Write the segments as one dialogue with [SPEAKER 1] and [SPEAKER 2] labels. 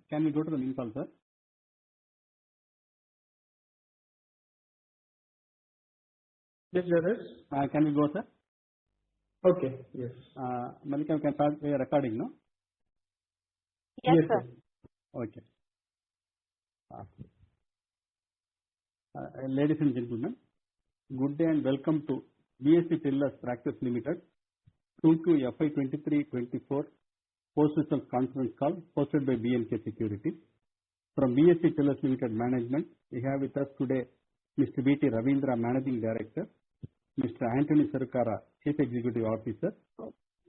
[SPEAKER 1] Can we go to the link call, sir?
[SPEAKER 2] Yes, Jairaj.
[SPEAKER 1] Can we go, sir?
[SPEAKER 2] Okay. Yes.
[SPEAKER 1] Malika, we can start the recording, no?
[SPEAKER 3] Yes, sir.
[SPEAKER 1] Okay. Ladies and gentlemen, good day and welcome to VST Tillers Practice Limited Q2 FY2023-24 post-results conference call hosted by BNK Securities. From VST Tillers Limited Management, we have with us today Mr. V.T. Ravindra, Managing Director, Mr. Anthony Sarukara, Chief Executive Officer,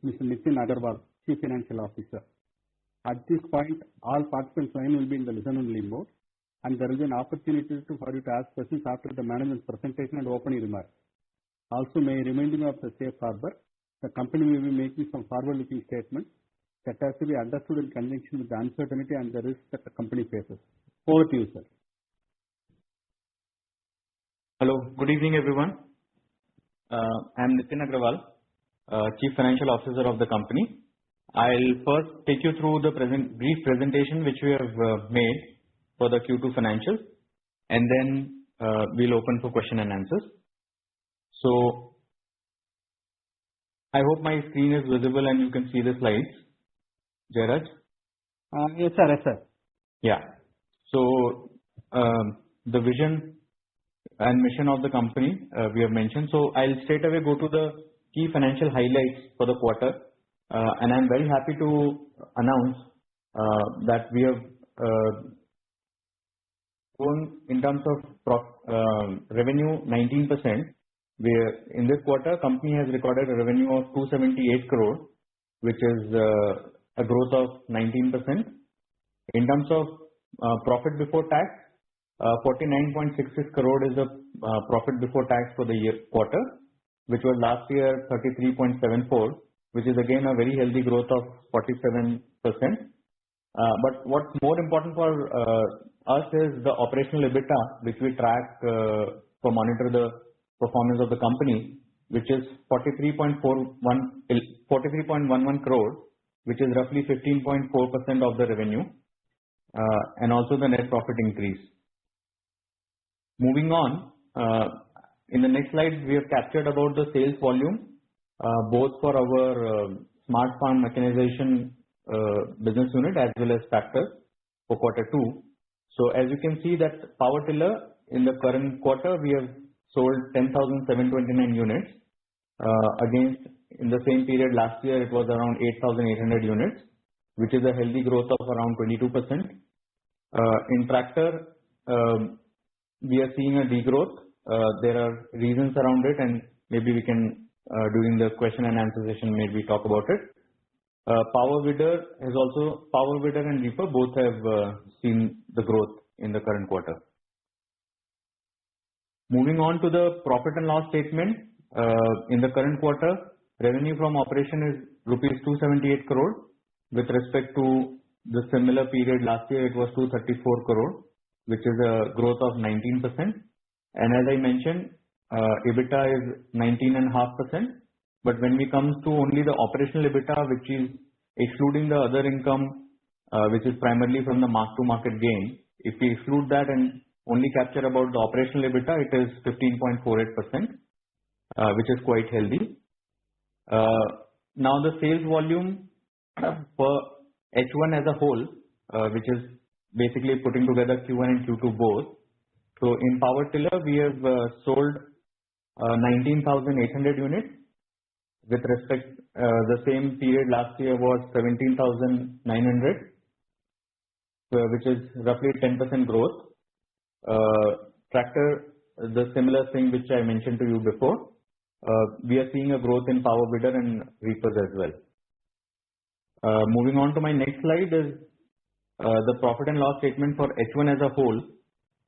[SPEAKER 1] Mr. Nitin Agarwal, Chief Financial Officer. At this point, all participants' line will be in the listen-only mode, and there is an opportunity for you to ask questions after the management's presentation and opening remarks. Also, may I remind you of the safe harbor. The company will be making some forward-looking statements that have to be understood in conjunction with the uncertainty and the risks that the company faces. Over to you, sir.
[SPEAKER 4] Hello, good evening, everyone. I am Nitin Agarwal, Chief Financial Officer of the company. I'll first take you through the brief presentation which we have made for the Q2 financials, and then we'll open for question and answers. So, I hope my screen is visible and you can see the slides. Jairaj?
[SPEAKER 1] Yes, sir. Yes, sir.
[SPEAKER 4] Yeah. So, the vision and mission of the company we have mentioned. So, I'll straight away go to the key financial highlights for the quarter. And I'm very happy to announce that we have grown in terms of revenue 19%. In this quarter, company has recorded a revenue of 278 crore, which is a growth of 19%. In terms of profit before tax, 49.66 crore is the profit before tax for the quarter, which was last year 33.74, which is again a very healthy growth of 47%. But what's more important for us is the operational EBITDA, which we track to monitor the performance of the company, which is 43.11 crore, which is roughly 15.4% of the revenue, and also the net profit increase. Moving on, in the next slide, we have captured about the sales volume, both for our smart farm mechanization business unit as well as tractors for quarter 2. So as you can see that power tiller in the current quarter, we have sold 10,729 units. Against in the same period last year, it was around 8,800 units, which is a healthy growth of around 22%. In tractor, we are seeing a degrowth. There are reasons around it, and maybe we can, during the question and answer session, maybe talk about it. Power Widder and Reaper both have seen the growth in the current quarter. Moving on to the profit and loss statement, in the current quarter, revenue from operation is rupees 278 crore. With respect to the similar period last year, it was 234 crore, which is a growth of 19%. And as I mentioned, EBITDA is 19.5%. But when we come to only the operational EBITDA, which is excluding the other income, which is primarily from the mark-to-market gain, if we exclude that and only capture about the operational EBITDA, it is 15.48%, which is quite healthy. Now the sales volume for H1 as a whole, which is basically putting together Q1 and Q2 both. So in power tiller, we have sold 19,800 units. With respect, the same period last year was 17,900, which is roughly 10% growth. Tractor, the similar thing which I mentioned to you before. We are seeing a growth in power widder and reapers as well. Moving on to my next slide is the profit and loss statement for H1 as a whole.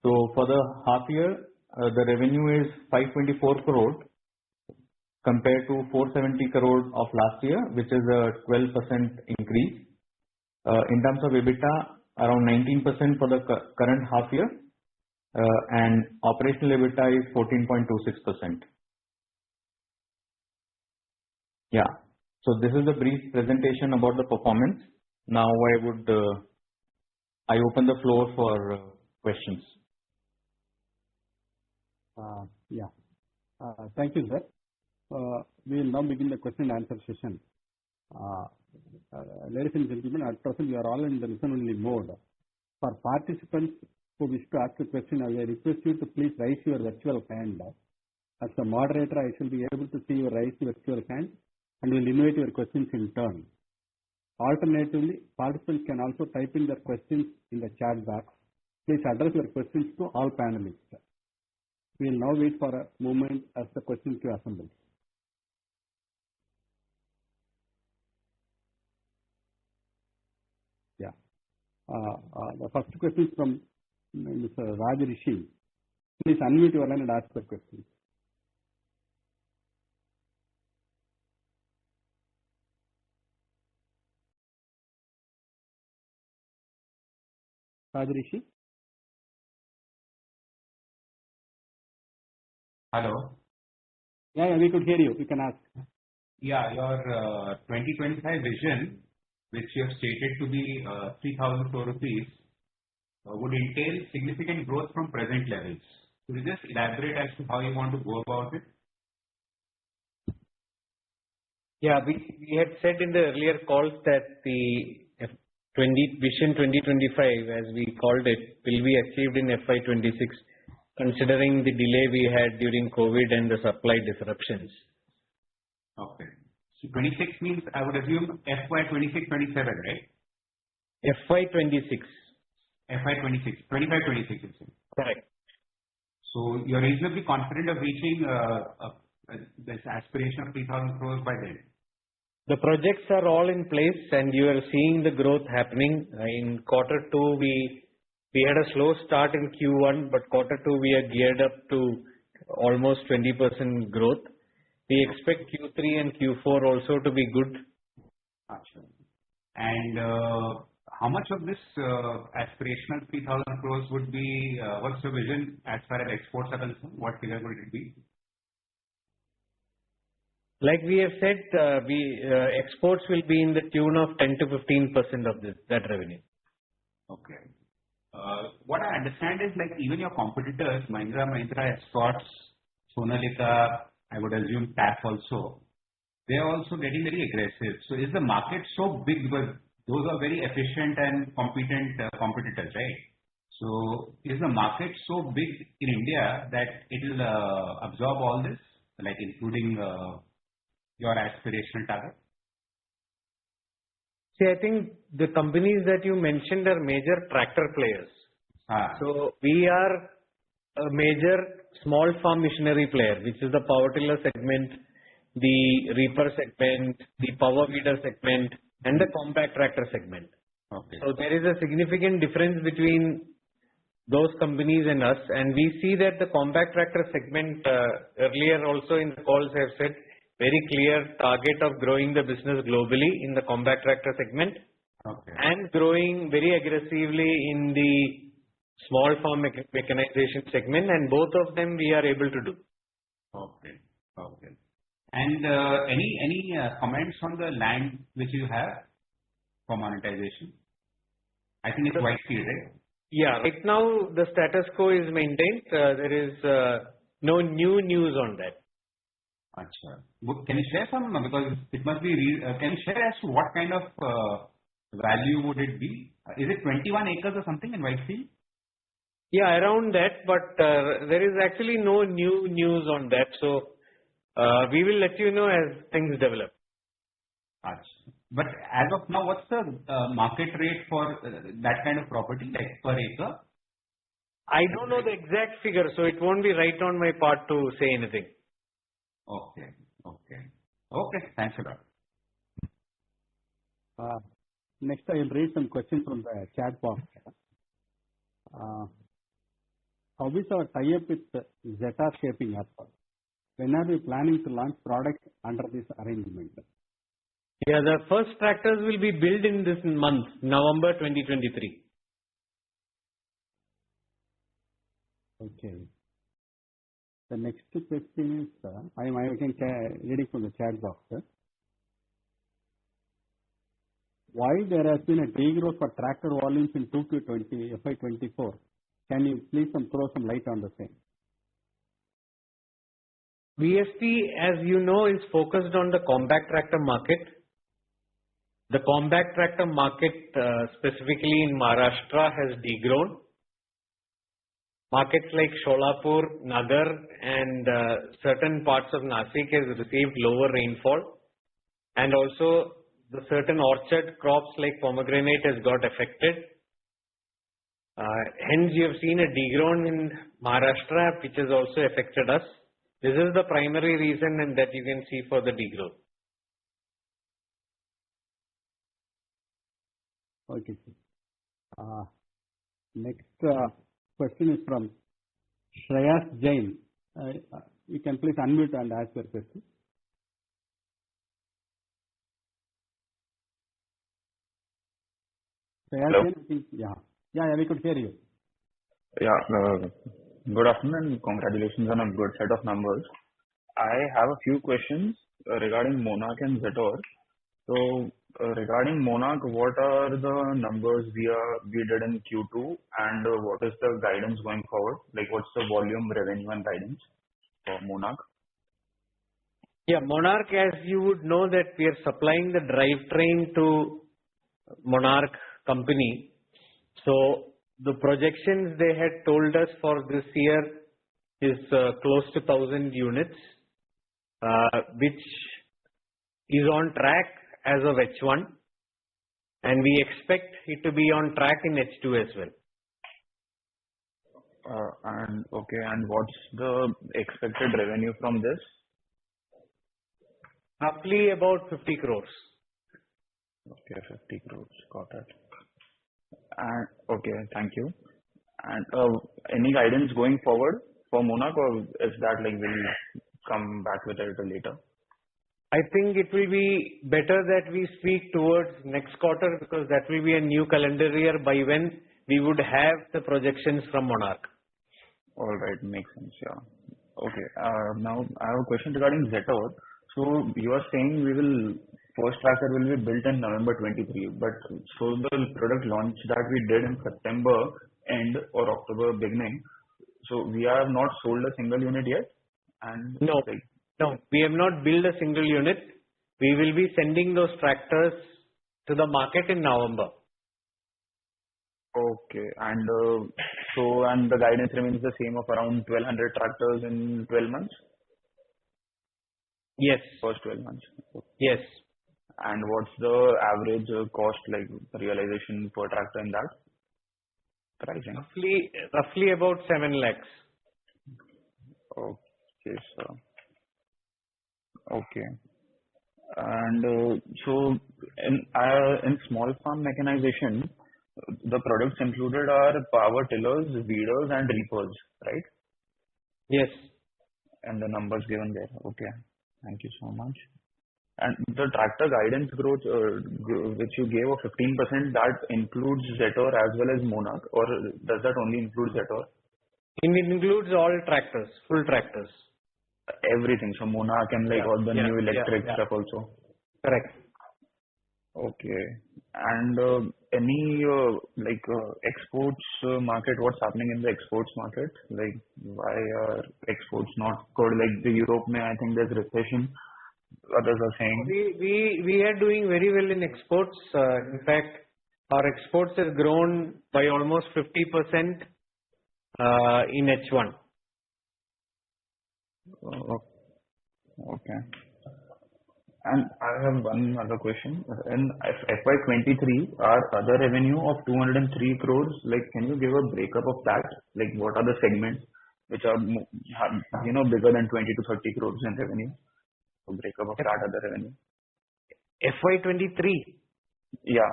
[SPEAKER 4] So for the half year, the revenue is 524 crore compared to 470 crore of last year, which is a 12% increase. In terms of EBITDA, around 19% for the current half year, and operational EBITDA is 14.26%. Yeah. So this is a brief presentation about the performance. Now I would I open the floor for questions.
[SPEAKER 1] Yeah. Thank you, sir. We will now begin the question and answer session. Ladies and gentlemen, at present we are all in the listen-only mode. For participants who wish to ask a question, I will request you to please raise your virtual hand. As the moderator, I shall be able to see your raised virtual hand and will invite your questions in turn. Alternatively, participants can also type in their questions in the chat box. Please address your questions to all panelists. We will now wait for a moment as the question queue assembles. Yeah. The first question is from Mr. Raj Rishi. Please unmute your line and ask the question. Raj Rishi?
[SPEAKER 5] Hello.
[SPEAKER 1] Yeah, we could hear you. You can ask.
[SPEAKER 5] Yeah, your 2025 vision, which you have stated to be 3,000 crore rupees, would entail significant growth from present levels. Could you just elaborate as to how you want to go about it?
[SPEAKER 2] Yeah, we had said in the earlier calls that the Vision 2025, as we called it, will be achieved in FY26, considering the delay we had during COVID and the supply disruptions.
[SPEAKER 5] Okay. So 26 means, I would assume FY26-27, right?
[SPEAKER 2] FY26.
[SPEAKER 5] FY26, 25-26 is it?
[SPEAKER 2] Correct.
[SPEAKER 5] So you're reasonably confident of reaching this aspiration of 3,000 crores by then?
[SPEAKER 2] The projects are all in place and you are seeing the growth happening. In quarter 2, we had a slow start in Q1, but quarter 2 we are geared up to almost 20% growth. We expect Q3 and Q4 also to be good.
[SPEAKER 5] Achha. And how much of this aspirational 3,000 crores would be, what's the vision as far as exports are concerned? What figure would it be?
[SPEAKER 2] Like we have said, exports will be in the tune of 10 to 15% of that revenue.
[SPEAKER 5] Okay. What I understand is like even your competitors, Mahindra Escorts, Sonalika, I would assume TAF also, they are also getting very aggressive. So is the market so big because those are very efficient and competent competitors, right? So is the market so big in India that it will absorb all this, like including your aspirational target?
[SPEAKER 2] See, I think the companies that you mentioned are major tractor players. So we are a major small farm machinery player, which is the power tiller segment, the reaper segment, the power weeder segment, and the compact tractor segment.
[SPEAKER 5] Okay.
[SPEAKER 2] So there is a significant difference between those companies and us, and we see that the compact tractor segment, earlier also in the calls I have said, very clear target of growing the business globally in the compact tractor segment,
[SPEAKER 5] okay,
[SPEAKER 2] and growing very aggressively in the small farm mechanization segment, and both of them we are able to do.
[SPEAKER 5] Okay. Okay. And any comments on the land which you have for monetization? I think it's Whitefield, right?
[SPEAKER 2] Yeah. Right now the status quo is maintained. There is no new news on that.
[SPEAKER 5] Achha. Can you share some, because it must be, can you share as to what kind of value would it be? Is it 21 acres or something in Whitefield?
[SPEAKER 2] Yeah, around that, but there is actually no new news on that. So we will let you know as things develop.
[SPEAKER 5] Achha. But as of now, what's the market rate for that kind of property, like per acre?
[SPEAKER 2] I don't know the exact figure, so it won't be right on my part to say anything.
[SPEAKER 5] Okay. Okay. Okay. Thanks a lot.
[SPEAKER 1] Next, I will raise some questions from the chat box. How is our tie-up with Zeta shaping up? When are we planning to launch products under this arrangement?
[SPEAKER 2] Yeah, the first tractors will be built in this month, November 2023.
[SPEAKER 1] Okay. The next question is, I am reading from the chat box. why there has been a degrowth for tractor volumes in 2Q20 FY24? Can you please throw some light on the same?
[SPEAKER 2] VST, as you know, is focused on the compact tractor market. The compact tractor market, specifically in Maharashtra, has degrown. Markets like Sholapur, Nagar, and certain parts of Nasik has received lower rainfall, and also the certain orchard crops like pomegranate has got affected. Hence, you have seen a degrown in Maharashtra, which has also affected us. This is the primary reason, and that you can see for the degrowth.
[SPEAKER 1] Okay, sir. Next question is from Shreyas Jain. You can please unmute and ask your question. Shreyas
[SPEAKER 6] Hello?
[SPEAKER 1] Jain, I think, yeah, we could hear you.
[SPEAKER 6] Yeah, good afternoon and congratulations on a good set of numbers. I have a few questions regarding Monarch and Zetor. So, regarding Monarch, what are the numbers we did in Q2 and what is the guidance going forward? Like, what's the volume, revenue and guidance for Monarch?
[SPEAKER 2] Yeah, Monarch, as you would know, that we are supplying the drivetrain to Monarch company. So the projections they had told us for this year is close to 1,000 units, which is on track as of H1, and we expect it to be on track in H2 as well.
[SPEAKER 6] And what's the expected revenue from this?
[SPEAKER 2] Roughly about 50 crores.
[SPEAKER 6] Okay, 50 crores. Got it. And okay, thank you. And any guidance going forward for Monarch, or is that like we'll come back with it later?
[SPEAKER 2] I think it will be better that we speak towards next quarter, because that will be a new calendar year by when we would have the projections from Monarch.
[SPEAKER 6] All right, makes sense. Yeah. Okay. Now I have a question regarding Zetor. So you are saying first tractor will be built in November 23, but so the product launch that we did in September end or October beginning, so we have not sold a single unit yet? And
[SPEAKER 2] No, we have not built a single unit. We will be sending those tractors to the market in November.
[SPEAKER 6] Okay. And and the guidance remains the same of around 1,200 tractors in 12 months?
[SPEAKER 2] Yes.
[SPEAKER 6] First 12 months.
[SPEAKER 2] Yes.
[SPEAKER 6] And what's the average cost, like realization per tractor in that pricing?
[SPEAKER 2] Roughly about 7 lakhs.
[SPEAKER 6] Okay, sir. Okay. And so in small farm mechanization, the products included are power tillers, weeders, and reapers, right?
[SPEAKER 2] Yes.
[SPEAKER 6] And the numbers given there. Okay. Thank you so much. And the tractor guidance growth, which you gave of 15%, that includes Zetor as well as Monarch, or does that only include Zetor?
[SPEAKER 2] It includes all tractors, full tractors.
[SPEAKER 6] Everything. So Monarch and all the new electric stuff also.
[SPEAKER 2] Correct.
[SPEAKER 6] Okay. And any exports market, what's happening in the exports market? Like, why are exports not good? Like the Europe, I think there's recession. Others are saying.
[SPEAKER 2] We are doing very well in exports. In fact, our exports have grown by almost 50% in H1.
[SPEAKER 6] Okay. And I have one other question. In FY23, our other revenue of 203 crores, like, can you give a breakup of that? Like, what are the segments which are, bigger than 20 to 30 crores in revenue? A breakup of that other revenue.
[SPEAKER 2] FY23?
[SPEAKER 6] Yeah.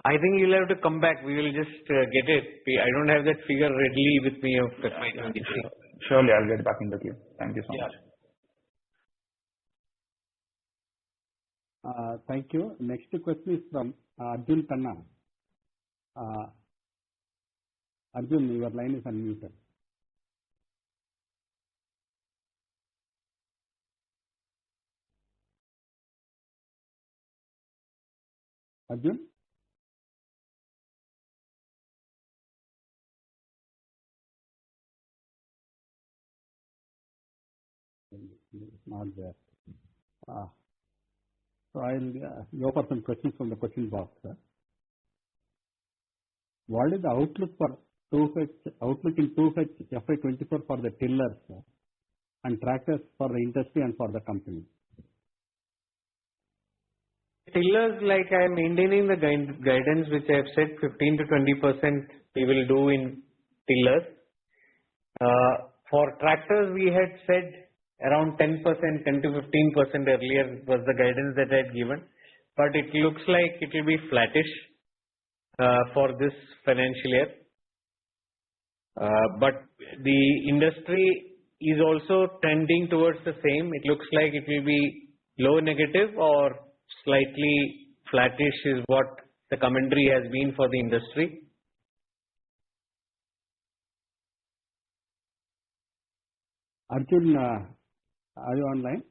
[SPEAKER 2] I think you'll have to come back. We will just get it. I don't have that figure readily with me of FY23.
[SPEAKER 6] Surely, I'll get back in the queue. Thank you so much.
[SPEAKER 1] Thank you. Next question is from Arjun Tanna. Arjun, your line is unmuted. Arjun? Not there. So I'll go for some questions from the question box. What is the outlook for outlook in 2H FY24 for the tillers and tractors for the industry and for the company?
[SPEAKER 2] Tillers, like I am maintaining the guidance which I have said, 15 to 20% we will do in tillers. For tractors, we had said around 10%, 10 to 15% earlier was the guidance that I had given. But it looks like it will be flattish for this financial year. But the industry is also trending towards the same. It looks like it will be low negative or slightly flattish is what the commentary has been for the industry.
[SPEAKER 1] Arjun, are you online?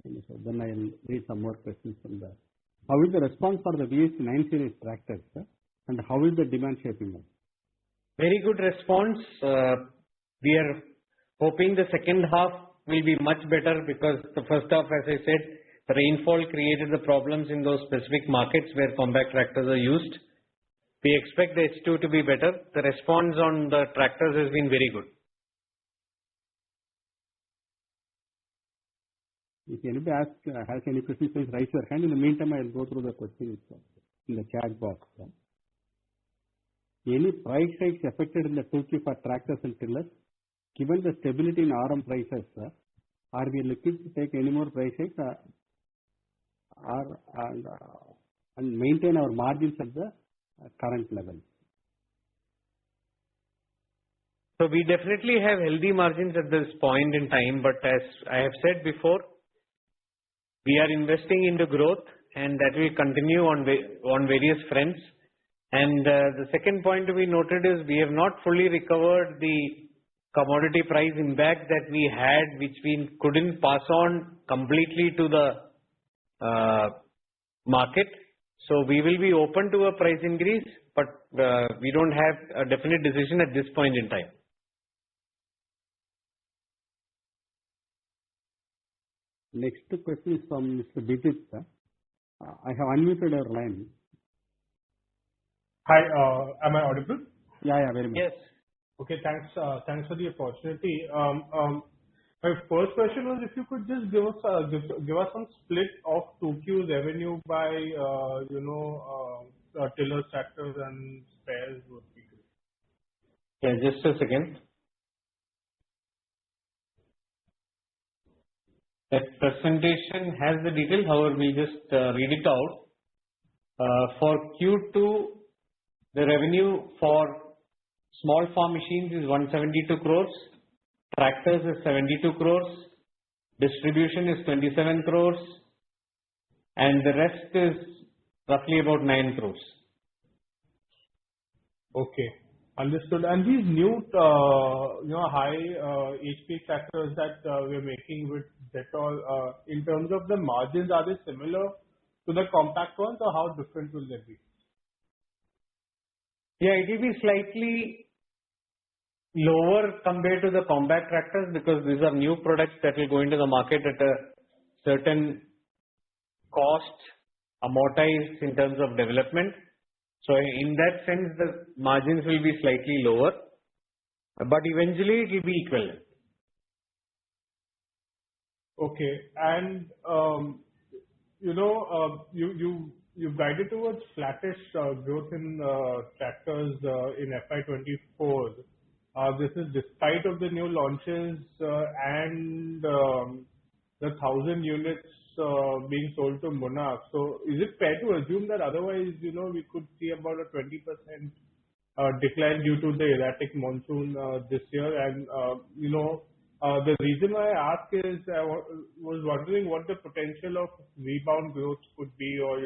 [SPEAKER 1] Then I will read some more questions from there. How is the response for the VST 9 series tractors, and how is the demand shaping up?
[SPEAKER 2] Very good response. We are hoping the second half will be much better because the first half, as I said, the rainfall created the problems in those specific markets where compact tractors are used. We expect the H2 to be better. The response on the tractors has been very good.
[SPEAKER 1] If anybody has any questions, please raise your hand. In the meantime, I will go through the questions in the chat box. Any price hikes affected in the 2Q for tractors and tillers? Given the stability in RM prices, are we looking to take any more price hikes and maintain our margins at the current level?
[SPEAKER 2] So we definitely have healthy margins at this point in time, but as I have said before, we are investing into growth and that will continue on various fronts. And the second point to be noted is we have not fully recovered the commodity price impact that we had, which we couldn't pass on completely to the market. So we will be open to a price increase, but we don't have a definite decision at this point in time.
[SPEAKER 1] Next question is from Mr. Bijit. I have unmuted your line.
[SPEAKER 7] Hi, am I audible?
[SPEAKER 1] Yeah, very much.
[SPEAKER 2] Yes.
[SPEAKER 7] Okay, thanks for the opportunity. My first question was if you could just give us some split of 2Q's revenue by tillers, tractors, and spares would be great.
[SPEAKER 2] Yeah, just a second. That presentation has the details, however, we just read it out. For Q2, the revenue for small farm machines is 172 crores, tractors is 72 crores, distribution is 27 crores, and the rest is roughly about 9 crores.
[SPEAKER 7] Okay, understood. And these new, high HP tractors that we're making with Dettol, in terms of the margins, are they similar to the compact ones, or how different will they be?
[SPEAKER 2] Yeah, it will be slightly lower compared to the compact tractors because these are new products that will go into the market at a certain cost, amortized in terms of development. So in that sense, the margins will be slightly lower, but eventually it will be equivalent.
[SPEAKER 7] Okay, and you guided towards flattish growth in tractors in FY24. This is despite of the new launches and the 1,000 units being sold to Monarch. So is it fair to assume that otherwise, we could see about a 20% decline due to the erratic monsoon this year? And, the reason why I ask is I was wondering what the potential of rebound growth could be, or,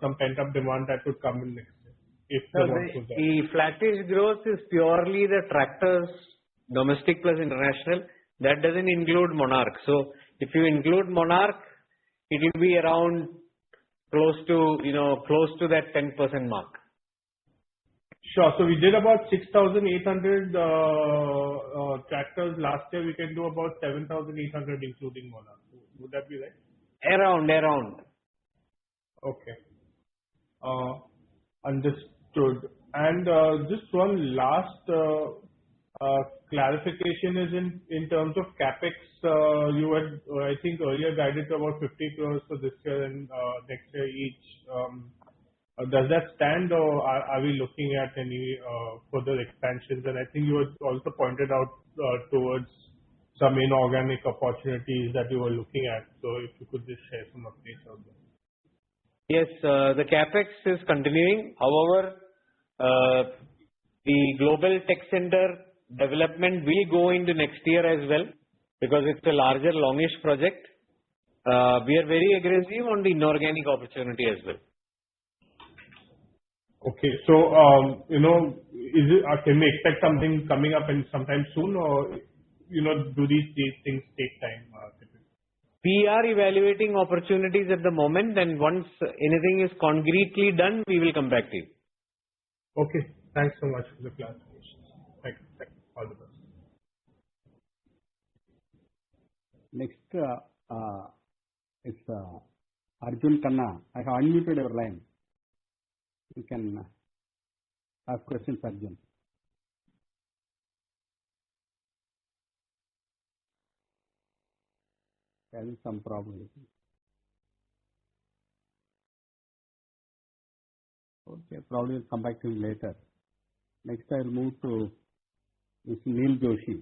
[SPEAKER 7] some pent-up demand that would come in next year if the monsoon.
[SPEAKER 2] The flattish growth is purely the tractors, domestic plus international. That doesn't include Monarch. So if you include Monarch, it will be around close to that 10% mark.
[SPEAKER 7] Sure. So we did about 6,800 tractors last year. We can do about 7,800 including Mona. Would that be right?
[SPEAKER 2] Around.
[SPEAKER 7] Okay. Understood. And just one last clarification is in terms of CapEx, you had, I think, earlier guided to about 50 crores for this year and next year each. Does that stand, or are we looking at any further expansions? And I think you had also pointed out towards some inorganic opportunities that you were looking at. So if you could just share some updates on that.
[SPEAKER 2] Yes, the CapEx is continuing. However, the Global Tech Center development will go into next year as well because it's a larger, longish project. We are very aggressive on the inorganic opportunity as well.
[SPEAKER 7] Okay. So, can we expect something coming up in sometime soon, or, do these things take time?
[SPEAKER 2] We are evaluating opportunities at the moment, and once anything is concretely done, we will come back to you.
[SPEAKER 7] Okay. Thanks so much for the clarifications. Thank you. All the best.
[SPEAKER 1] Next, it's Arjun Khanna. I have unmuted your line. You can ask questions, Arjun. There is some problem. Okay, probably will come back to him later. Next, I will move to Mr. Neil Joshi.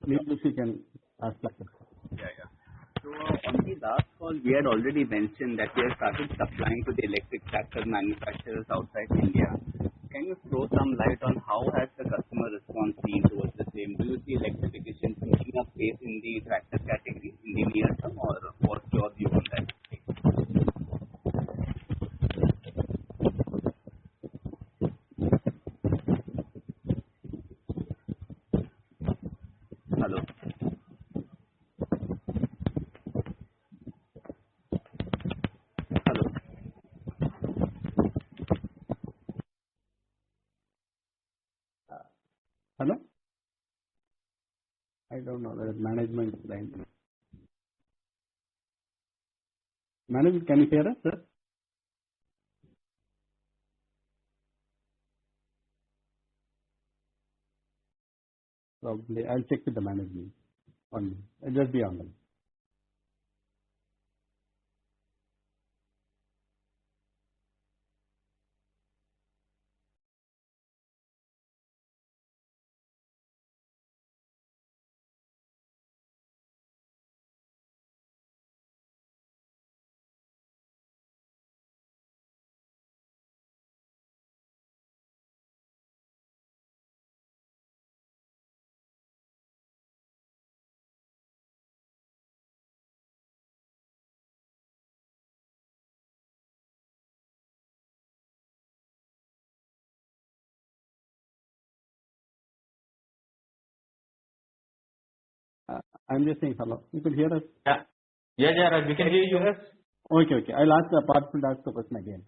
[SPEAKER 1] Neil Joshi can ask the question.
[SPEAKER 8] Yeah. So on the last call, we had already mentioned that we have started supplying to the electric tractor manufacturers outside India. Can you throw some light on how has the customer response been towards the same? Do you see electrification picking up pace in the tractor category in the near term, or what's your view on that? Hello.
[SPEAKER 1] Hello? I don't know, there is management line. Management, can you hear us, sir? Probably, I'll check with the management. I'll just be on them. I'm just saying hello. You can hear us?
[SPEAKER 4] Yeah, Raj, we can hear you.
[SPEAKER 1] Okay. I'll ask the participant to ask the question again.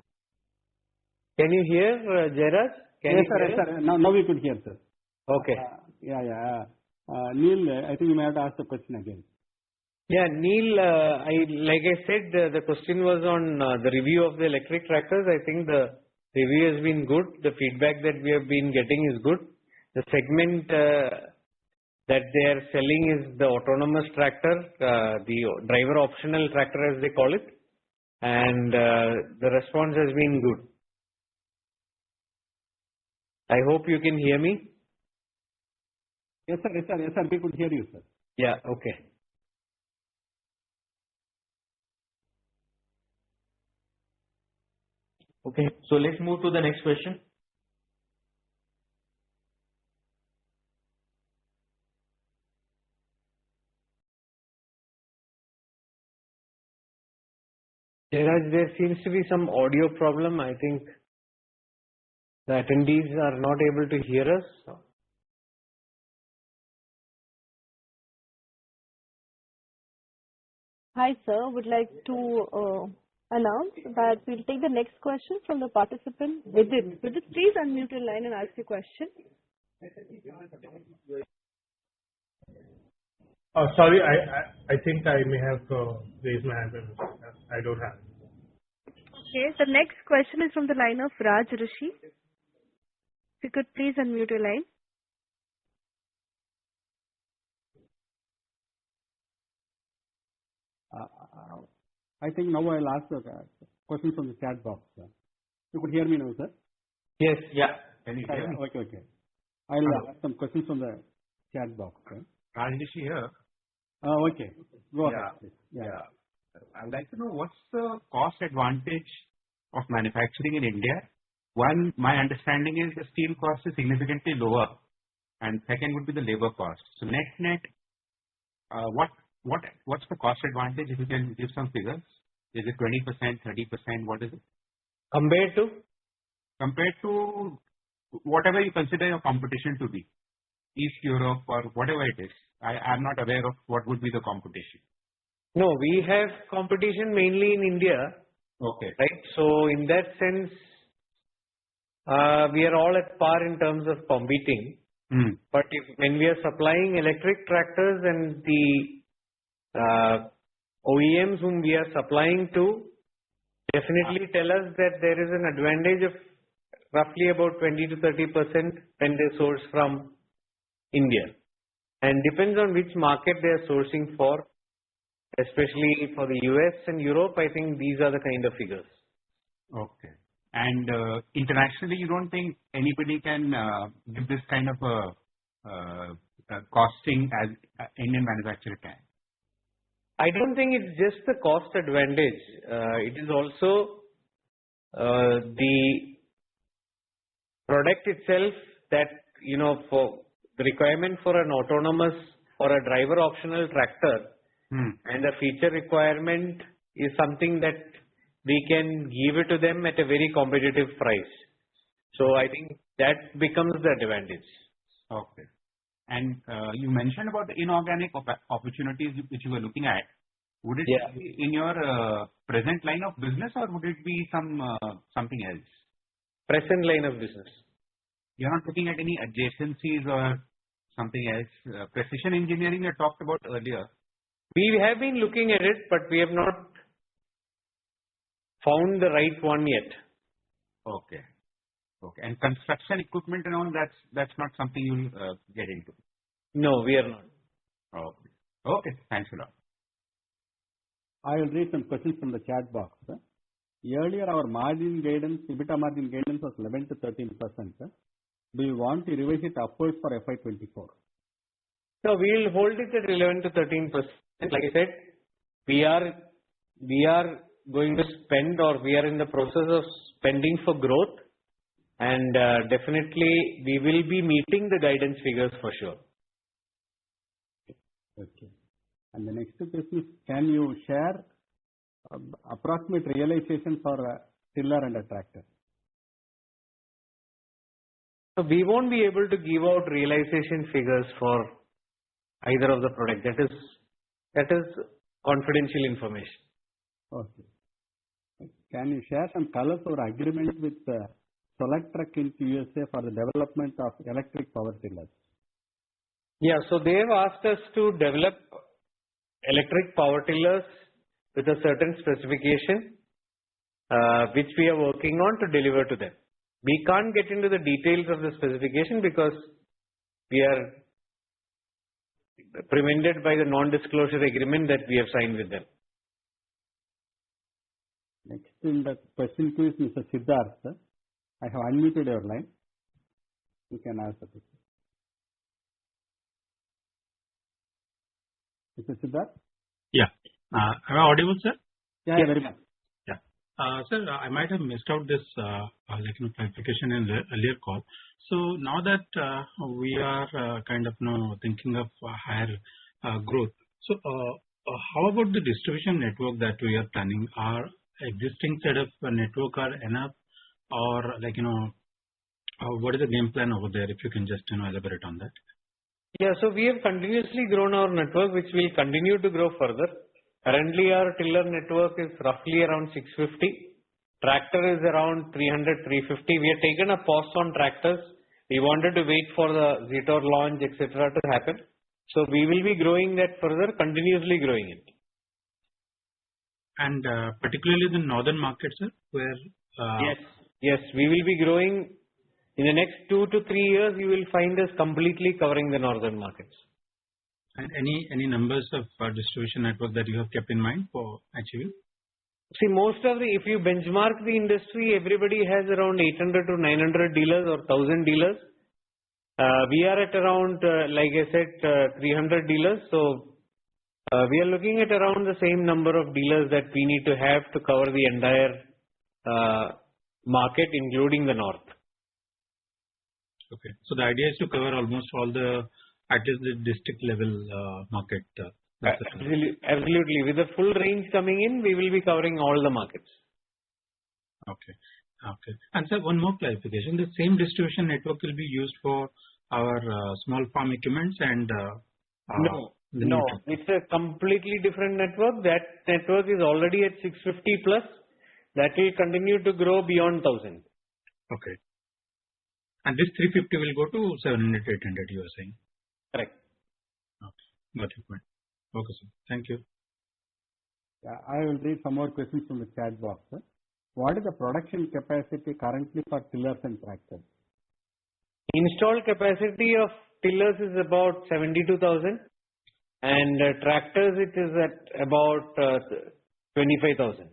[SPEAKER 2] Can you hear, Jairaj?
[SPEAKER 1] Yes, sir. Now we could hear, sir.
[SPEAKER 2] Okay.
[SPEAKER 1] Neil, I think you may have to ask the question again.
[SPEAKER 2] Yeah, Neil, like I said, the question was on the review of the electric tractors. I think the review has been good. The feedback that we have been getting is good. The segment that they are selling is the autonomous tractor, the driver optional tractor as they call it, and the response has been good. I hope you can hear me.
[SPEAKER 1] Yes, sir. We could hear you, sir.
[SPEAKER 2] Yeah, okay.
[SPEAKER 4] Okay, so let's move to the next question.
[SPEAKER 2] Jairaj, there seems to be some audio problem. I think the attendees are not able to hear us.
[SPEAKER 3] Hi, sir. Would like to announce that we'll take the next question from the participant, Vidit. Vidit, please unmute your line and ask your question.
[SPEAKER 7] Sorry, I think I may have raised my hand. I don't have.
[SPEAKER 3] Okay, the next question is from the line of Raj Rishi. If you could please unmute your line.
[SPEAKER 1] I think now I'll ask the questions from the chat box. Sir. You could hear me now, sir?
[SPEAKER 2] Yes, yeah.
[SPEAKER 5] Can you hear me?
[SPEAKER 1] Okay. I'll ask some questions from the chat box. Sir.
[SPEAKER 5] Rajesh here.
[SPEAKER 1] Okay. Go ahead.
[SPEAKER 5] Yeah. I'd like to know what's the cost advantage of manufacturing in India. One, my understanding is the steel cost is significantly lower, and second would be the labor cost. So net, what's the cost advantage? If you can give some figures, is it 20%, 30%? What is it? Compared to whatever you consider your competition to be, East Europe or whatever it is. I'm not aware of what would be the competition.
[SPEAKER 2] No, we have competition mainly in India.
[SPEAKER 5] Okay.
[SPEAKER 2] Right. So in that sense, we are all at par in terms of competing. But when we are supplying electric tractors and the OEMs whom we are supplying to definitely tell us that there is an advantage of roughly about 20 to 30% when they source from India. And depends on which market they are sourcing for, especially for the US and Europe. I think these are the kind of figures.
[SPEAKER 5] Okay. And internationally, you don't think anybody can give this kind of a costing as Indian manufacturer can?
[SPEAKER 2] I don't think it's just the cost advantage. It is also the product itself that, for the requirement for an autonomous or a driver optional tractor and the feature requirement is something that we can give it to them at a very competitive price. So I think that becomes the advantage.
[SPEAKER 5] Okay. And you mentioned about the inorganic opportunities which you were looking at. Would it be in your present line of business or would it be something else?
[SPEAKER 2] Present line of business.
[SPEAKER 5] You're not looking at any adjacencies or something else? Precision engineering you talked about earlier.
[SPEAKER 2] We have been looking at it, but we have not found the right one yet.
[SPEAKER 5] Okay. And construction equipment and all, that's not something you'll get into?
[SPEAKER 2] No, we are not.
[SPEAKER 5] Okay. Thanks a lot.
[SPEAKER 1] I will read some questions from the chat box. Sir. Earlier, our margin guidance, EBITDA margin guidance was 11 to 13%. Sir. Do you want to revise it upwards for FY24?
[SPEAKER 2] So we will hold it at 11 to 13%. Like I said, we are going to spend, or we are in the process of spending for growth, and definitely we will be meeting the guidance figures for sure.
[SPEAKER 1] Okay. And the next question is, can you share approximate realization for a tiller and a tractor?
[SPEAKER 2] So we won't be able to give out realization figures for either of the product. That is confidential information.
[SPEAKER 1] Okay. Can you share some colors or agreement with Solectrac in USA for the development of electric power tillers?
[SPEAKER 2] Yeah, so they have asked us to develop electric power tillers with a certain specification, which we are working on to deliver to them. We can't get into the details of the specification because we are prevented by the non-disclosure agreement that we have signed with them.
[SPEAKER 1] Next in the question queue is Mr. Siddharth. I have unmuted your line. You can ask the question. Mr. Siddharth?
[SPEAKER 9] Yeah. Am I audible, sir?
[SPEAKER 1] Yeah, very much.
[SPEAKER 9] Yeah. Sir, I might have missed out this clarification in the earlier call. So now that we are kind of thinking of higher growth, so how about the distribution network that we are planning? Our existing set of network are enough, or what is the game plan over there? If you can just elaborate on that.
[SPEAKER 2] Yeah, so we have continuously grown our network, which will continue to grow further. Currently, our tiller network is roughly around 650. Tractor is around 300, 350. We have taken a pause on tractors. We wanted to wait for the Zetor launch, etc. to happen. So we will be growing that further, continuously growing it.
[SPEAKER 9] And particularly the northern markets, sir, where...
[SPEAKER 2] Yes, we will be growing. In the next 2 to 3 years, you will find us completely covering the northern markets.
[SPEAKER 9] And any numbers of distribution network that you have kept in mind for achieving?
[SPEAKER 2] See, if you benchmark the industry, everybody has around 800 to 900 dealers or 1000 dealers. We are at around, like I said, 300 dealers. So we are looking at around the same number of dealers that we need to have to cover the entire market, including the north.
[SPEAKER 9] Okay. So the idea is to cover almost all at least the district level market.
[SPEAKER 2] Absolutely. With the full range coming in, we will be covering all the markets.
[SPEAKER 9] Okay. And sir, one more clarification. The same distribution network will be used for our small farm equipments and...
[SPEAKER 2] No, it's a completely different network. That network is already at 650 plus. That will continue to grow beyond 1000.
[SPEAKER 9] Okay. And this 350 will go to 700, 800, you are saying?
[SPEAKER 2] Correct.
[SPEAKER 9] Okay. Got your point. Okay, sir. Thank you.
[SPEAKER 1] I will read some more questions from the chat box. Sir. What is the production capacity currently for tillers and tractors?
[SPEAKER 2] Installed capacity of tillers is about 72,000 and tractors it is at about 25,000.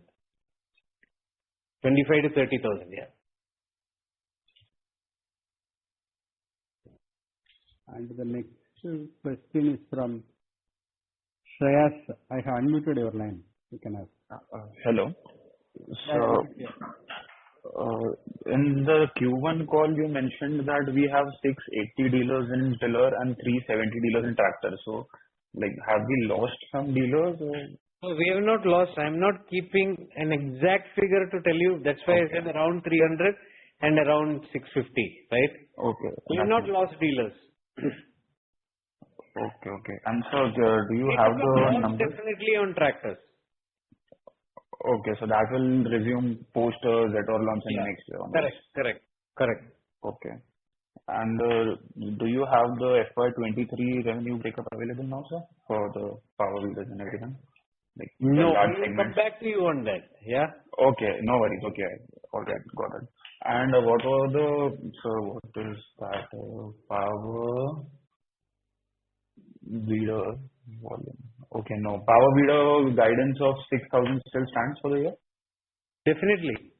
[SPEAKER 2] 25 to 30,000, yeah.
[SPEAKER 1] And the next question is from Shreyas. I have unmuted your line. You can ask.
[SPEAKER 6] Hello. So, in the Q1 call, you mentioned that we have 680 dealers in tiller and 370 dealers in tractor. So, have we lost some dealers? Or?
[SPEAKER 2] No, we have not lost. I am not keeping an exact figure to tell you. That's why I said around 300 and around 650, right?
[SPEAKER 6] Okay.
[SPEAKER 2] We have not lost dealers.
[SPEAKER 6] Okay. And so, do you have the numbers?
[SPEAKER 2] Definitely on tractors.
[SPEAKER 6] Okay, so that will resume post Zetor launch in next year.
[SPEAKER 2] Correct.
[SPEAKER 6] Okay. And do you have the FY23 revenue breakup available now, sir, for the power wheelers and everything?
[SPEAKER 2] No, we will come back to you on that. Yeah.
[SPEAKER 6] Okay, no worries. Okay, all right, got it. And what is that power weeder volume? Okay, no. Power weeder guidance of 6,000 still stands for the year?
[SPEAKER 2] Definitely.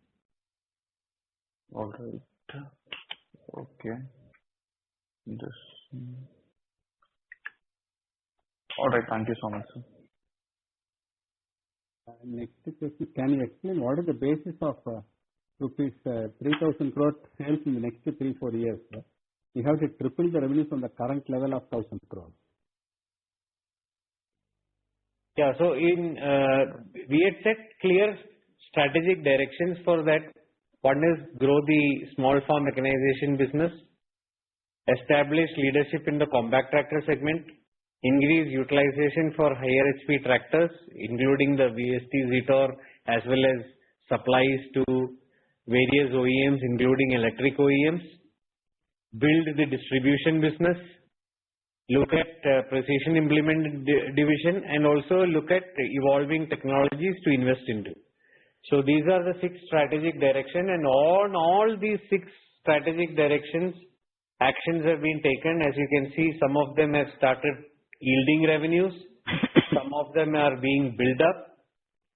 [SPEAKER 6] All right. Okay. All right. Thank you so much, sir.
[SPEAKER 1] Next question. Can you explain what is the basis of rupees 3,000 crore sales in the next 3-4 years? Sir? We have to triple the revenue from the current level of 1,000 crores.
[SPEAKER 2] Yeah, so we had set clear strategic directions for that. One is grow the small farm mechanization business, establish leadership in the compact tractor segment, increase utilization for higher HP tractors, including the VST Zetor, as well as supplies to various OEMs, including electric OEMs, build the distribution business, look at precision implement division, and also look at evolving technologies to invest into. So these are the 6 strategic directions, and on all these 6 strategic directions, actions have been taken. As you can see, some of them have started yielding revenues, some of them are being built up.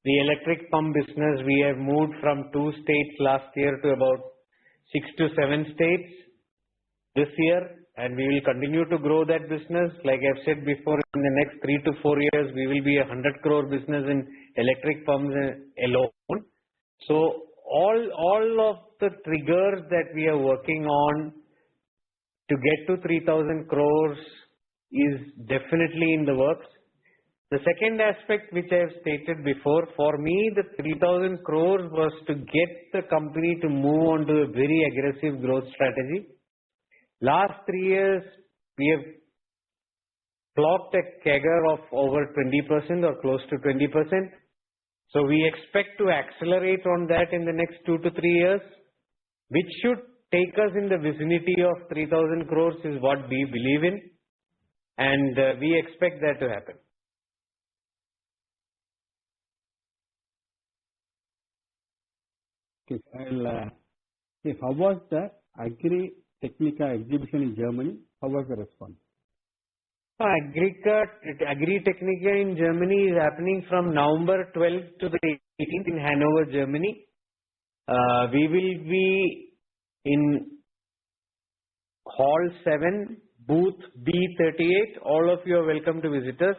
[SPEAKER 2] The electric pump business, we have moved from 2 states last year to about 6 to 7 states this year. And we will continue to grow that business. Like I've said before, in the next 3 to 4 years, we will be a 100 crore business in electric pumps alone. So all of the triggers that we are working on to get to 3,000 crores is definitely in the works. The second aspect which I have stated before, for me, the 3,000 crores was to get the company to move on to a very aggressive growth strategy. Last 3 years, we have clocked a CAGR of over 20% or close to 20%. So we expect to accelerate on that in the next 2 to 3 years, which should take us in the vicinity of 3,000 crores is what we believe in, and we expect that to happen.
[SPEAKER 1] Okay, how was the Agri-Technica exhibition in Germany? How was the response?
[SPEAKER 2] Agri-Technica in Germany is happening from November 12th to the 18th in Hanover, Germany. We will be in Hall 7, booth B38. All of you are welcome to visit us.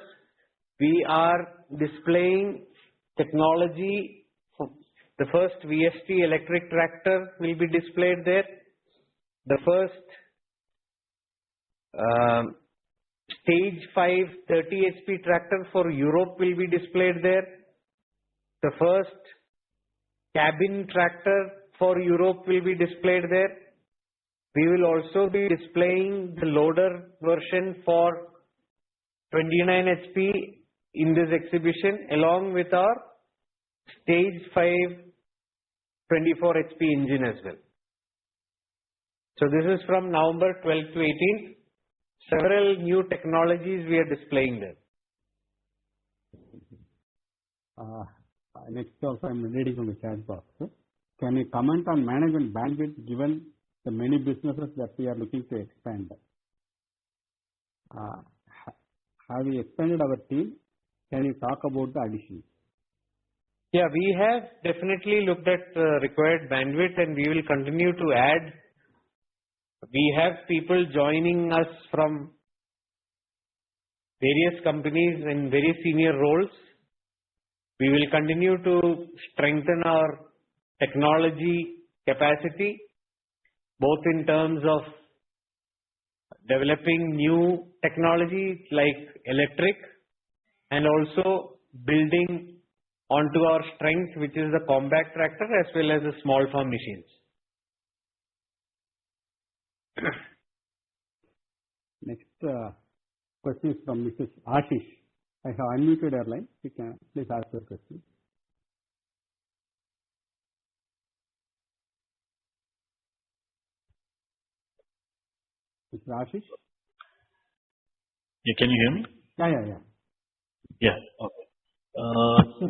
[SPEAKER 2] We are displaying technology. The first VST electric tractor will be displayed there. The first Stage 5 30 HP tractor for Europe will be displayed there. The first cabin tractor for Europe will be displayed there. We will also be displaying the loader version for 29 HP in this exhibition, along with our Stage 5 24 HP engine as well. So this is from November 12th to 18th. Several new technologies we are displaying there.
[SPEAKER 1] Next also I'm reading from the chat box. Can you comment on management bandwidth given the many businesses that we are looking to expand? Have we expanded our team? Can you talk about the additions?
[SPEAKER 2] Yeah, we have definitely looked at required bandwidth, and we will continue to add. We have people joining us from various companies in very senior roles. We will continue to strengthen our technology capacity, both in terms of developing new technology like electric and also building onto our strength, which is the compact tractor as well as the small farm machines.
[SPEAKER 1] Next question is from Mrs. Ashish. I have unmuted her line. You can please ask your question. Mr. Ashish?
[SPEAKER 10] Yeah, can you hear me?
[SPEAKER 1] Yeah.
[SPEAKER 10] Yeah. Okay. Sir,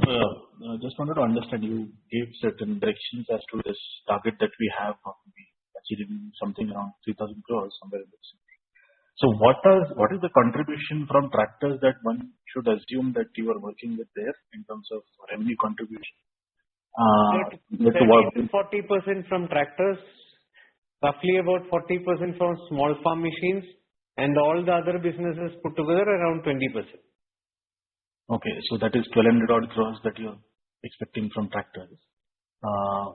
[SPEAKER 10] just wanted to understand, you gave certain directions as to this target that we have of achieving something around 3,000 crores somewhere in this. So what is the contribution from tractors that one should assume that you are working with there in terms of revenue contribution?
[SPEAKER 2] 40% from tractors, roughly about 40% from small farm machines, and all the other businesses put together around 20%.
[SPEAKER 10] Okay, so that is 1,200 odd crores that you're expecting from tractors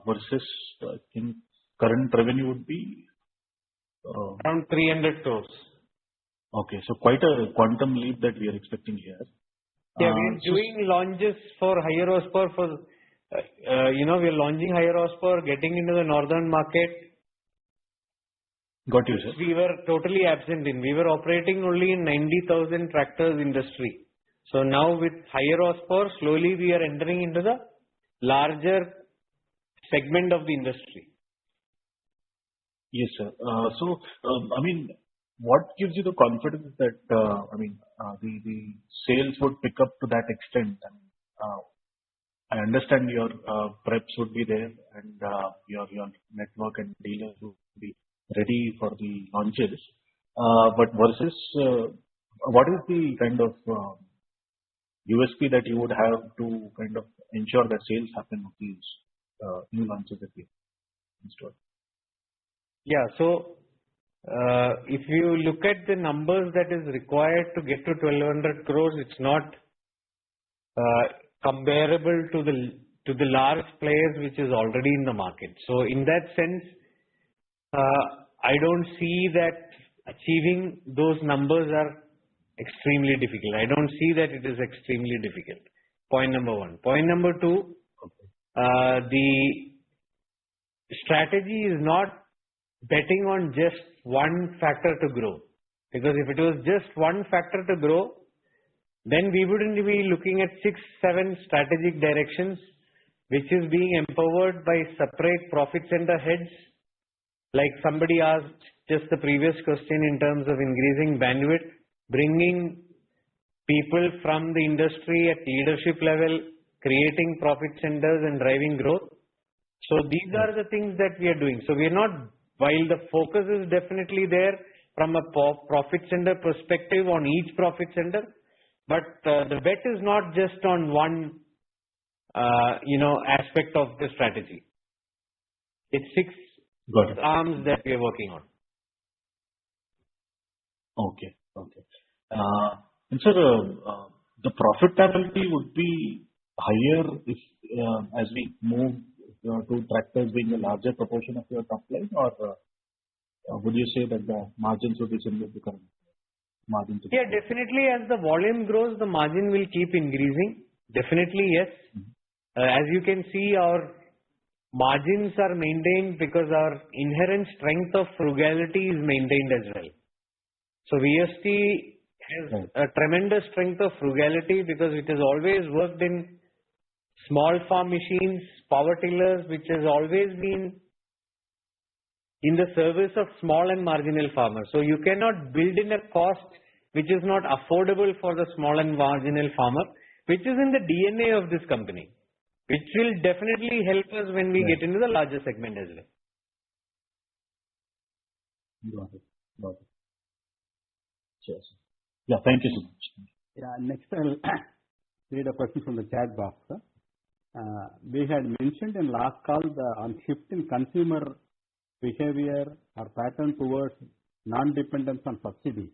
[SPEAKER 10] versus I think current revenue would be
[SPEAKER 2] around 300 crores.
[SPEAKER 10] Okay, so quite a quantum leap that we are expecting here.
[SPEAKER 2] Yeah, we are doing launches for higher horsepower for, we are launching higher horsepower, getting into the northern market.
[SPEAKER 10] Got you, sir.
[SPEAKER 2] We were totally absent in. We were operating only in 90,000 tractors industry. So now with higher horsepower, slowly we are entering into the larger segment of the industry.
[SPEAKER 10] Yes, sir. So, what gives you the confidence that, the sales would pick up to that extent? I understand your preps would be there and your network and dealers would be ready for the launches. But versus, what is the kind of USP that you would have to kind of ensure that sales happen with these new launches that we installed?
[SPEAKER 2] Yeah, so if you look at the numbers that is required to get to 1,200 crores, it's not comparable to the large players which is already in the market. So in that sense, I don't see that achieving those numbers are extremely difficult. I don't see that it is extremely difficult. Point number one. Point number two, the strategy is not betting on just one factor to grow. Because if it was just one factor to grow, then we wouldn't be looking at 6, 7 strategic directions, which is being empowered by separate profit center heads. Like somebody asked just the previous question in terms of increasing bandwidth, bringing people from the industry at leadership level, creating profit centers and driving growth. So these are the things that we are doing. So we are not, while the focus is definitely there from a profit center perspective on each profit center, but the bet is not just on one, aspect of the strategy. It's 6 arms that we are working on.
[SPEAKER 10] Okay. And sir, the profitability would be higher if as we move to tractors being a larger proportion of your top line, or would you say that the margins would be similar to current margins?
[SPEAKER 2] Yeah, definitely. As the volume grows, the margin will keep increasing. Definitely, yes. As you can see, our margins are maintained because our inherent strength of frugality is maintained as well. So VST has a tremendous strength of frugality because it has always worked in small farm machines, power tillers, which has always been in the service of small and marginal farmers. So you cannot build in a cost which is not affordable for the small and marginal farmer, which is in the DNA of this company, which will definitely help us when we get into the larger segment as well.
[SPEAKER 10] Got it. Cheers. Yeah, thank you so much.
[SPEAKER 1] Yeah, next I'll read a question from the chat box. We had mentioned in last call on shift in consumer behavior or pattern towards non-dependence on subsidy.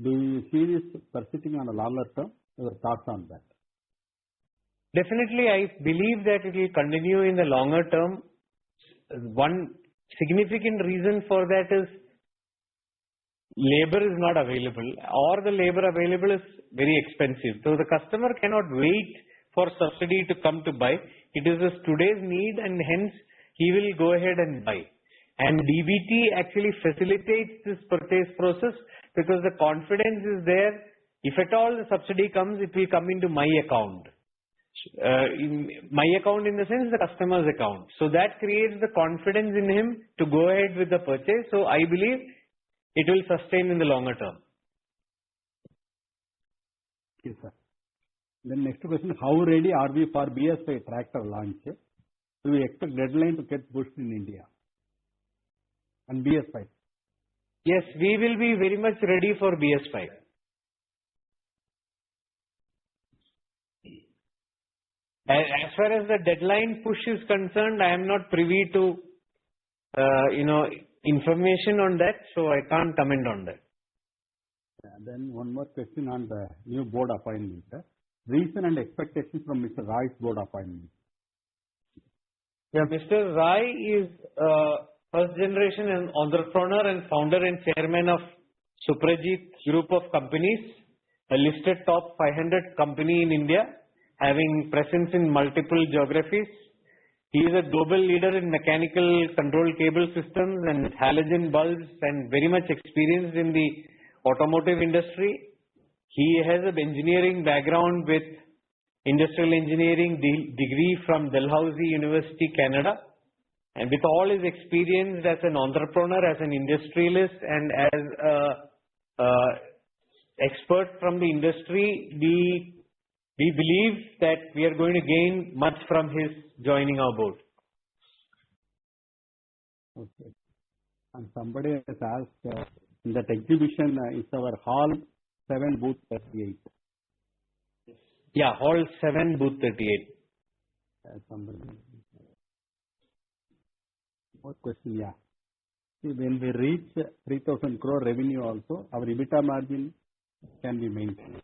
[SPEAKER 1] Do you see this persisting on a longer term? Your thoughts on that?
[SPEAKER 2] Definitely, I believe that it will continue in the longer term. One significant reason for that is labor is not available, or the labor available is very expensive. So the customer cannot wait for subsidy to come to buy. It is today's need, and hence he will go ahead and buy. And DBT actually facilitates this purchase process because the confidence is there. If at all the subsidy comes, it will come into my account. My account in the sense the customer's account. So that creates the confidence in him to go ahead with the purchase. So I believe it will sustain in the longer term.
[SPEAKER 1] Yes, sir. Then next question, how ready are we for BS5 tractor launch? Do we expect deadline to get pushed in India? And BS5?
[SPEAKER 2] Yes, we will be very much ready for BS5. As far as the deadline push is concerned, I am not privy to, information on that, so I can't comment on that.
[SPEAKER 1] Then one more question on the new board appointment. Reason and expectations from Mr. Roy's board appointment.
[SPEAKER 2] Yeah, Mr. Rai is first generation entrepreneur and founder and chairman of Suprajit Group of Companies, a listed top 500 company in India, having presence in multiple geographies. He is a global leader in mechanical control cable systems and halogen bulbs and very much experienced in the automotive industry. He has an engineering background with industrial engineering degree from Dalhousie University, Canada. And with all his experience as an entrepreneur, as an industrialist, and as an expert from the industry, we believe that we are going to gain much from his joining our board.
[SPEAKER 1] Okay. And somebody has asked, in that exhibition, is our Hall 7 booth 38?
[SPEAKER 2] Yeah, Hall 7 booth 38.
[SPEAKER 1] Somebody. What question? Yeah. See, when we reach 3,000 crore revenue also, our EBITDA margin can be maintained.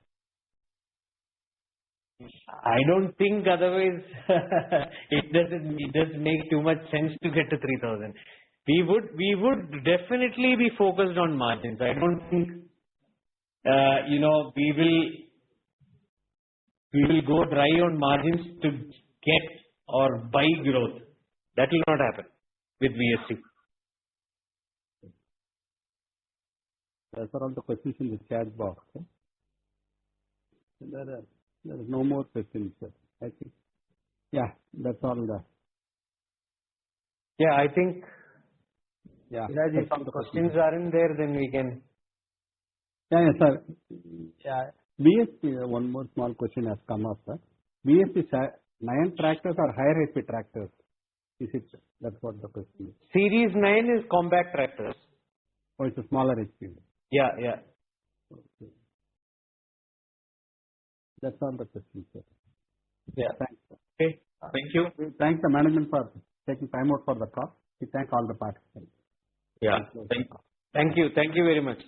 [SPEAKER 2] I don't think otherwise it doesn't make too much sense to get to 3,000. We would definitely be focused on margins. I don't think we will go dry on margins to get or buy growth. That will not happen with VST.
[SPEAKER 1] Those are all the questions in the chat box. There are no more questions, sir. I think. Yeah, that's all.
[SPEAKER 2] Yeah, I think.
[SPEAKER 1] Yeah.
[SPEAKER 2] If questions aren't there, then we can.
[SPEAKER 1] Yeah, sir. Yeah. VST, one more small question has come up, sir. VST 9 tractors or higher HP tractors? Is it? That's what the question is.
[SPEAKER 2] Series 9 is compact tractors.
[SPEAKER 1] Oh, it's a smaller HP.
[SPEAKER 2] Yeah.
[SPEAKER 1] Okay. That's all the questions, sir.
[SPEAKER 2] Yeah.
[SPEAKER 1] Thanks, sir.
[SPEAKER 2] Okay. Thank you.
[SPEAKER 1] We thank the management for taking time out for the call. We thank all the participants.
[SPEAKER 2] Yeah. Thank you. Thank you very much.